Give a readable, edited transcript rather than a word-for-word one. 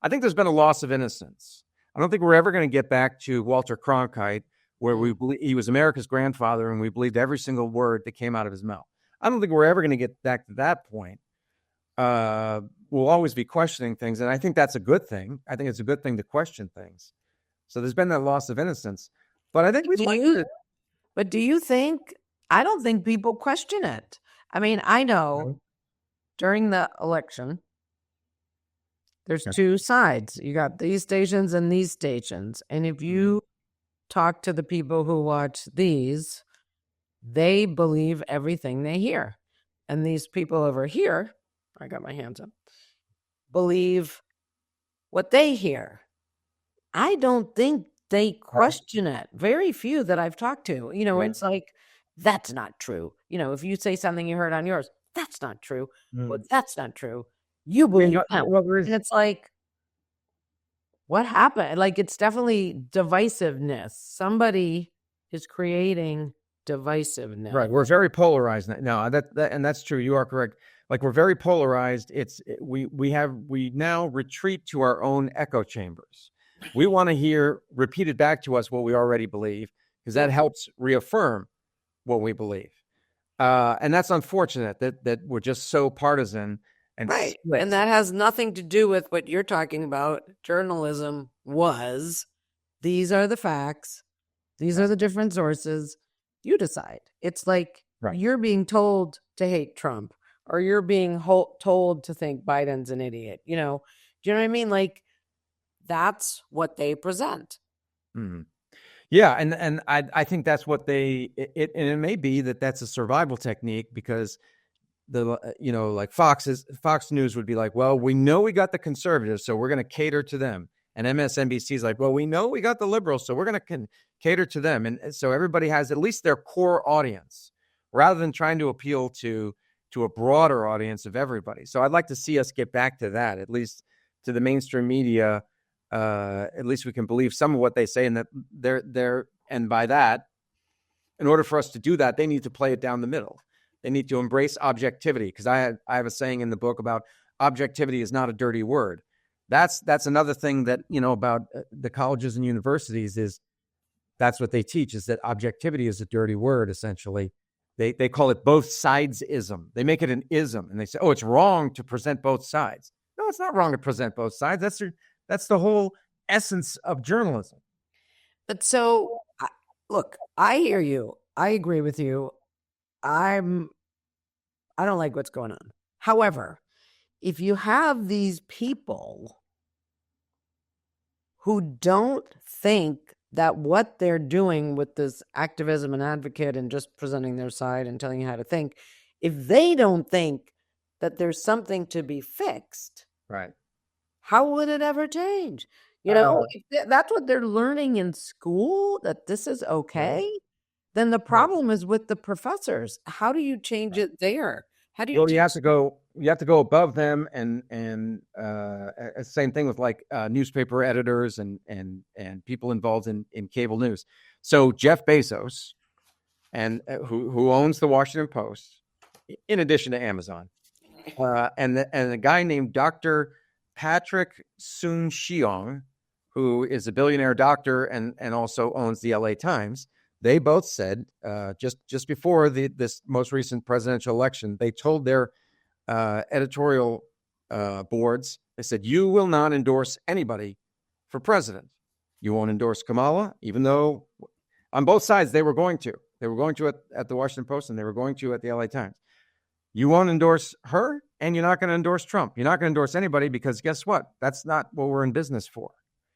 I think there's been a loss of innocence. I don't think we're ever going to get back to Walter Cronkite, where we believe he was America's grandfather and we believed every single word that came out of his mouth. I don't think we're ever going to get back to that point. We'll always be questioning things, and I think that's a good thing. I think it's a good thing to question things. So there's been that loss of innocence. But I think But do you think, I don't think people question it. I mean, I know during the election, there's two sides. You got these stations and these stations. And if you talk to the people who watch these, they believe everything they hear. And these people over here, I got my hands up, believe what they hear. I don't think they question it. Very few that I've talked to. It's like, that's not true. If you say something you heard on yours, that's not true. Well, that's not true. You believe that. And it's like, what happened? Like, it's definitely divisiveness. Somebody is creating divisiveness. Right. We're very polarized now. And that's true. You are correct. Like, we're very polarized. We now retreat to our own echo chambers. We want to hear repeated back to us what we already believe, because that helps reaffirm what we believe. And that's unfortunate that we're just so partisan. And right. And that has nothing to do with what you're talking about. Journalism was, these are the facts. These are the different sources. You decide. It's like you're being told to hate Trump, or you're being told to think Biden's an idiot. Do you know what I mean? Like, that's what they present. Mm-hmm. Yeah, and I think that's what and it may be that's a survival technique, because like Fox News would be like, well, we know we got the conservatives, so we're going to cater to them. And MSNBC is like, well, we know we got the liberals, so we're going to cater to them. And so everybody has at least their core audience, rather than trying to appeal to a broader audience of everybody. So I'd like to see us get back to that, at least to the mainstream media. At least we can believe some of what they say, and that and by that, in order for us to do that, they need to play it down the middle. They need to embrace objectivity, because I have a saying in the book about objectivity is not a dirty word. That's another thing that, about the colleges and universities, is that's what they teach, is that objectivity is a dirty word. Essentially, they call it both sides-ism. They make it an ism, and they say, oh, it's wrong to present both sides. No, it's not wrong to present both sides. That's the whole essence of journalism. But so, look, I hear you. I agree with you. I don't like what's going on. However, if you have these people who don't think that what they're doing with this activism and advocate and just presenting their side and telling you how to think, if they don't think that there's something to be fixed, right? How would it ever change? If that's what they're learning in school, that this is okay, then the problem is with the professors. How do you change it there? How do you? Well, you have to go above them, and same thing with like newspaper editors and people involved in cable news. So Jeff Bezos, and who owns the Washington Post, in addition to Amazon, and a guy named Dr. Patrick Soon-Shiong, who is a billionaire doctor and also owns the LA Times. They both said just before this most recent presidential election, they told their editorial boards, they said, you will not endorse anybody for president. You won't endorse Kamala, even though on both sides they were going to. They were going to at the Washington Post, and they were going to at the LA Times. You won't endorse her, and you're not going to endorse Trump. You're not going to endorse anybody, because guess what? That's not what we're in business for.